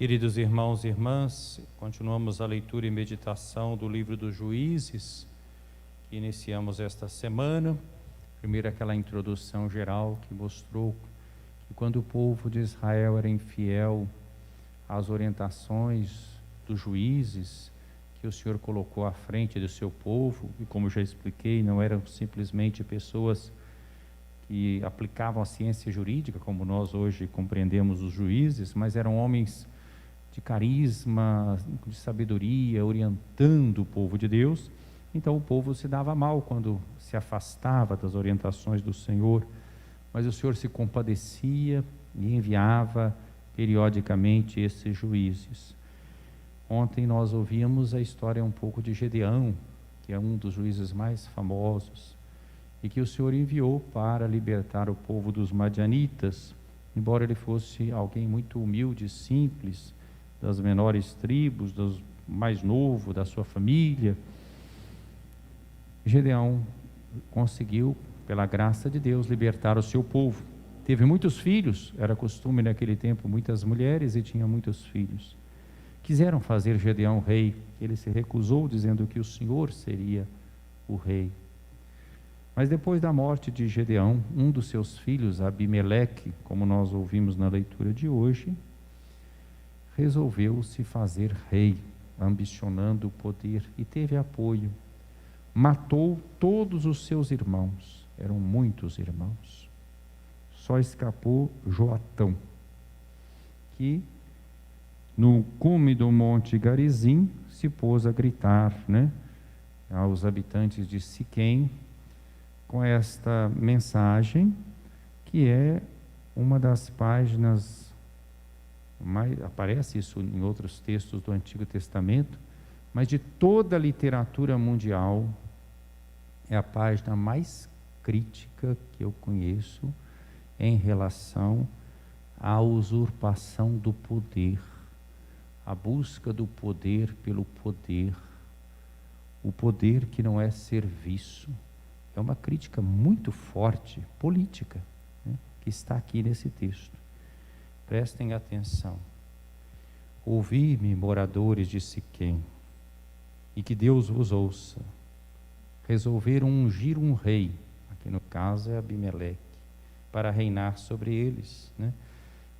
Queridos irmãos e irmãs, continuamos a leitura e meditação do livro dos Juízes, que iniciamos esta semana. Primeiro aquela introdução geral que mostrou que quando o povo de Israel era infiel às orientações dos juízes que o Senhor colocou à frente do seu povo, e como já expliquei, não eram simplesmente pessoas que aplicavam a ciência jurídica, como nós hoje compreendemos os juízes, mas eram homens de carisma, de sabedoria, orientando o povo de Deus. Então o povo se dava mal quando se afastava das orientações do Senhor, mas o Senhor se compadecia e enviava periodicamente esses juízes. Ontem nós ouvimos a história um pouco de Gedeão, que é um dos juízes mais famosos, e que o Senhor enviou para libertar o povo dos madianitas, embora ele fosse alguém muito humilde, simples, das menores tribos, dos mais novo da sua família. Gedeão conseguiu, pela graça de Deus, libertar o seu povo. Teve muitos filhos, era costume naquele tempo, muitas mulheres, e tinha muitos filhos. Quiseram fazer Gedeão rei, ele se recusou, dizendo que o Senhor seria o rei. Mas depois da morte de Gedeão, um dos seus filhos, Abimeleque, como nós ouvimos na leitura de hoje, resolveu se fazer rei, ambicionando o poder, e teve apoio. Matou todos os seus irmãos, eram muitos irmãos. Só escapou Joatão, que no cume do monte Garizim se pôs a gritar, aos habitantes de Siquém, com esta mensagem, que é uma das páginas, aparece isso em outros textos do Antigo Testamento, mas de toda a literatura mundial, é a página mais crítica que eu conheço em relação à usurpação do poder, a busca do poder pelo poder, o poder que não é serviço. É uma crítica muito forte, política, que está aqui nesse texto. Prestem atenção. Ouvi-me, moradores de Siquém, e que Deus vos ouça. Resolveram ungir um rei, aqui no caso é Abimeleque, para reinar sobre eles.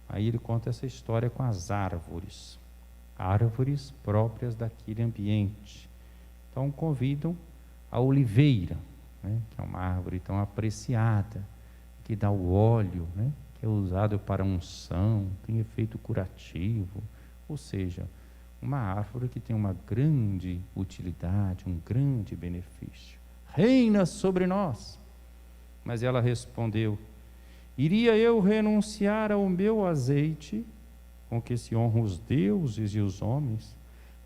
Aí ele conta essa história com as árvores próprias daquele ambiente. Então convidam a oliveira, que é uma árvore tão apreciada, que dá o óleo, que é usado para unção, tem efeito curativo, ou seja, uma árvore que tem uma grande utilidade, um grande benefício. Reina sobre nós. Mas ela respondeu: iria eu renunciar ao meu azeite, com que se honram os deuses e os homens,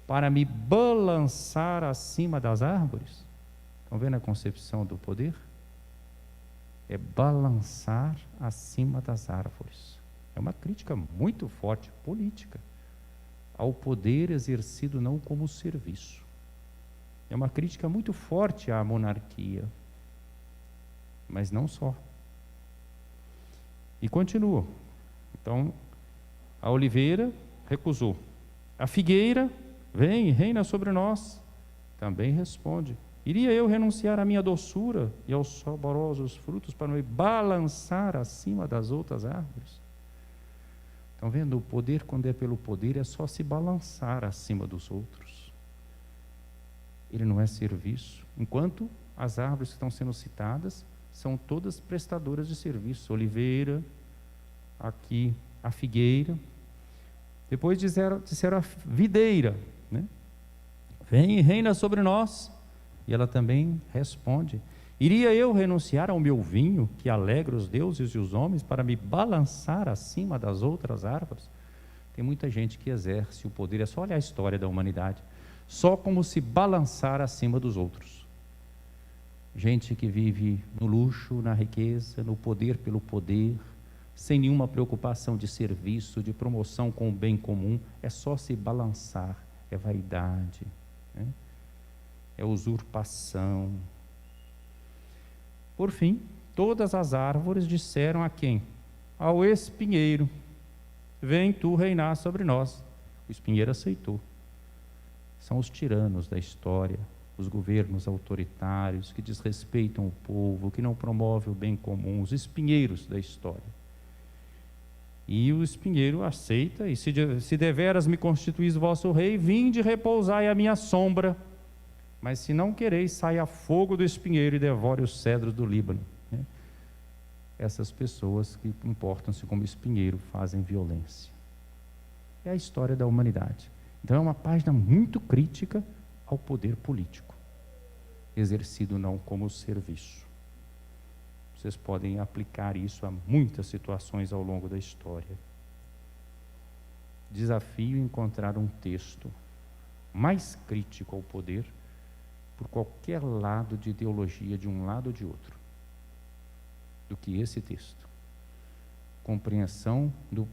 para me balançar acima das árvores? Estão vendo a concepção do poder? É balançar acima das árvores. É uma crítica muito forte, política, ao poder exercido não como serviço. É uma crítica muito forte à monarquia, mas não só. E continua. Então, a oliveira recusou. A figueira, vem, reina sobre nós, também responde: iria eu renunciar à minha doçura e aos saborosos frutos para me balançar acima das outras árvores? Estão vendo? O poder, quando é pelo poder, é só se balançar acima dos outros. Ele não é serviço. Enquanto as árvores que estão sendo citadas são todas prestadoras de serviço. Oliveira, aqui a figueira. Depois disseram a videira, vem e reina sobre nós. E ela também responde: iria eu renunciar ao meu vinho, que alegra os deuses e os homens, para me balançar acima das outras árvores? Tem muita gente que exerce o poder, é só olhar a história da humanidade, só como se balançar acima dos outros. Gente que vive no luxo, na riqueza, no poder pelo poder, sem nenhuma preocupação de serviço, de promoção com o bem comum, é só se balançar, é vaidade, é usurpação. Por fim, todas as árvores disseram a quem? Ao espinheiro: vem tu reinar sobre nós. O espinheiro aceitou. São os tiranos da história, os governos autoritários que desrespeitam o povo, que não promovem o bem comum, os espinheiros da história. E o espinheiro aceita, e se deveras me constituís vosso rei, vinde repousai à minha sombra. Mas se não quereis, saia fogo do espinheiro e devore os cedros do Líbano. Essas pessoas que comportam-se como espinheiro fazem violência. É a história da humanidade. Então é uma página muito crítica ao poder político, exercido não como serviço. Vocês podem aplicar isso a muitas situações ao longo da história. Desafio encontrar um texto mais crítico ao poder por qualquer lado de ideologia, de um lado ou de outro, do que esse texto. Compreensão do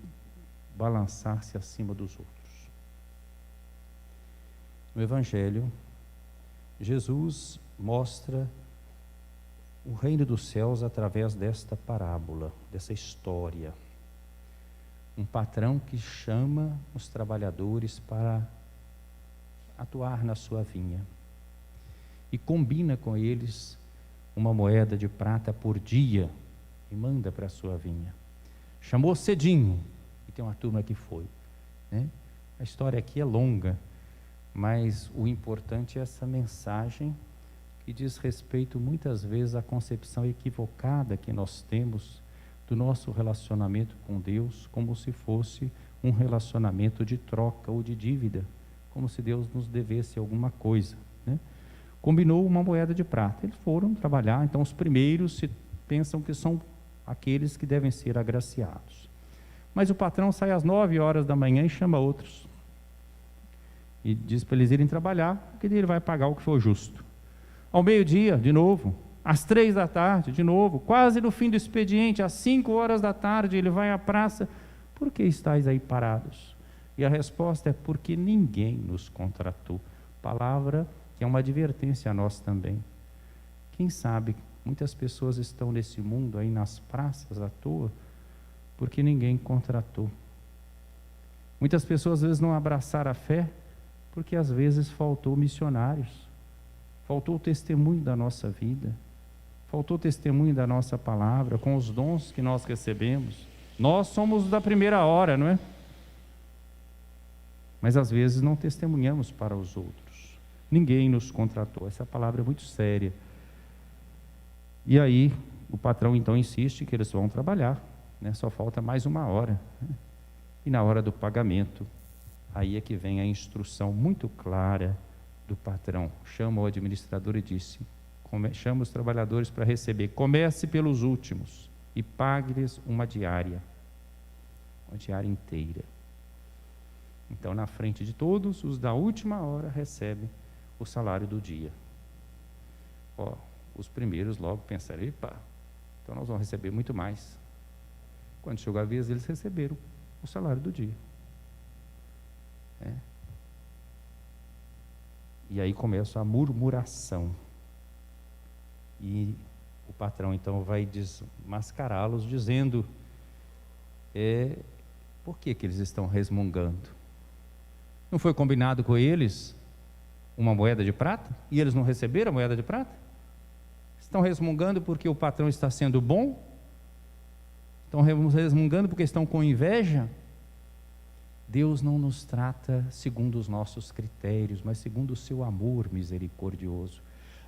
balançar-se acima dos outros. No Evangelho, Jesus mostra o reino dos céus através desta parábola, dessa história. Um patrão que chama os trabalhadores para atuar na sua vinha e combina com eles uma moeda de prata por dia e manda para a sua vinha. Chamou cedinho, e tem uma turma que foi, né? A história aqui é longa, mas o importante é essa mensagem que diz respeito muitas vezes à concepção equivocada que nós temos do nosso relacionamento com Deus, como se fosse um relacionamento de troca ou de dívida, como se Deus nos devesse alguma coisa, né? Combinou uma moeda de prata, eles foram trabalhar, então os primeiros pensam que são aqueles que devem ser agraciados. Mas o patrão sai às 9 horas da manhã e chama outros, e diz para eles irem trabalhar, porque ele vai pagar o que for justo. Ao meio-dia, de novo, às 3 da tarde, de novo, quase no fim do expediente, às 5 horas da tarde, ele vai à praça. Por que estáis aí parados? E a resposta é: porque ninguém nos contratou. Palavra que é uma advertência a nós também. Quem sabe, muitas pessoas estão nesse mundo aí nas praças à toa, porque ninguém contratou. Muitas pessoas às vezes não abraçaram a fé, porque às vezes faltou missionários. Faltou o testemunho da nossa vida, faltou o testemunho da nossa palavra, com os dons que nós recebemos. Nós somos da primeira hora, não é? Mas às vezes não testemunhamos para os outros. Ninguém nos contratou. Essa palavra é muito séria. E aí, o patrão então insiste que eles vão trabalhar, né? Só falta mais 1 hora. E na hora do pagamento, aí é que vem a instrução muito clara do patrão. Chama o administrador e disse: chama os trabalhadores para receber, comece pelos últimos e pague-lhes uma diária inteira. Então, na frente de todos, os da última hora recebem o salário do dia. Os primeiros logo pensaram: epa, então nós vamos receber muito mais. Quando chegou a vez, eles receberam o salário do dia. E aí começa a murmuração. E o patrão então vai desmascará-los, dizendo: por que eles estão resmungando? Não foi combinado com eles uma moeda de prata? E eles não receberam a moeda de prata? Estão resmungando porque o patrão está sendo bom? Estão resmungando porque estão com inveja? Deus não nos trata segundo os nossos critérios, mas segundo o seu amor misericordioso.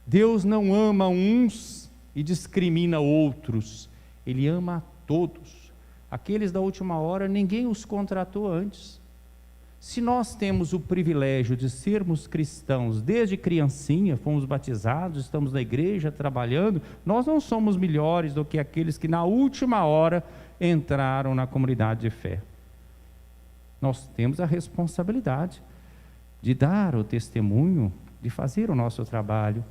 Deus não ama uns e discrimina outros. Ele ama a todos. Aqueles da última hora, ninguém os contratou antes. Se nós temos o privilégio de sermos cristãos desde criancinha, fomos batizados, estamos na igreja trabalhando, nós não somos melhores do que aqueles que na última hora entraram na comunidade de fé. Nós temos a responsabilidade de dar o testemunho, de fazer o nosso trabalho,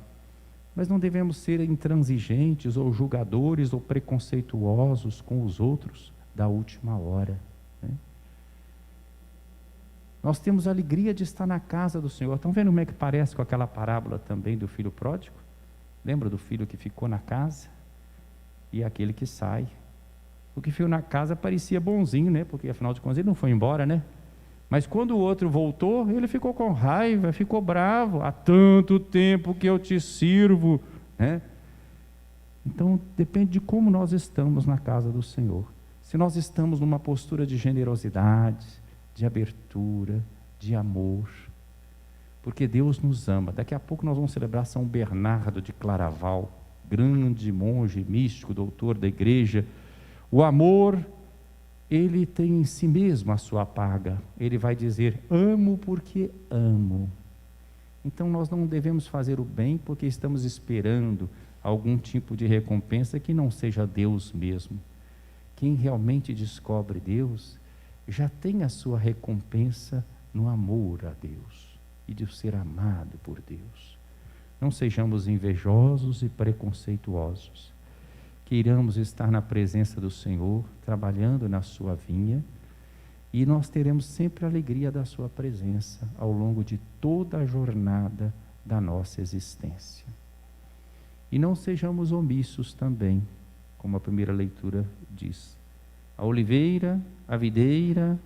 mas não devemos ser intransigentes ou julgadores ou preconceituosos com os outros da última hora, né? Nós temos a alegria de estar na casa do Senhor. Estão vendo como é que parece com aquela parábola também do filho pródigo? Lembra do filho que ficou na casa e aquele que sai? O que ficou na casa parecia bonzinho, né? Porque afinal de contas ele não foi embora, né? Mas quando o outro voltou, ele ficou com raiva, ficou bravo. Há tanto tempo que eu te sirvo, né? Então, depende de como nós estamos na casa do Senhor. Se nós estamos numa postura de generosidade, de abertura, de amor, porque Deus nos ama. Daqui a pouco nós vamos celebrar São Bernardo de Claraval, grande monge, místico, doutor da igreja. O amor, ele tem em si mesmo a sua paga. Ele vai dizer, amo porque amo. Então nós não devemos fazer o bem porque estamos esperando algum tipo de recompensa que não seja Deus mesmo. Quem realmente descobre Deus, já tem a sua recompensa no amor a Deus e de ser amado por Deus. Não sejamos invejosos e preconceituosos. Queiramos estar na presença do Senhor, trabalhando na sua vinha, e nós teremos sempre a alegria da sua presença ao longo de toda a jornada da nossa existência. E não sejamos omissos também, como a primeira leitura diz. A oliveira, a videira,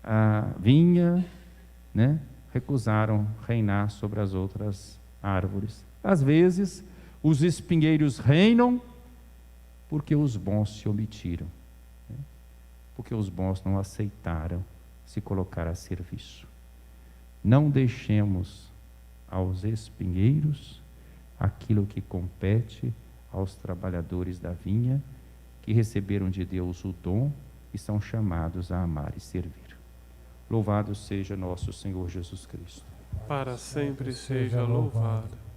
a vinha, né, recusaram reinar sobre as outras árvores. Às vezes, os espinheiros reinam porque os bons se omitiram, né? Porque os bons não aceitaram se colocar a serviço. Não deixemos aos espinheiros aquilo que compete aos trabalhadores da vinha, que receberam de Deus o dom e são chamados a amar e servir. Louvado seja nosso Senhor Jesus Cristo. Para sempre seja louvado.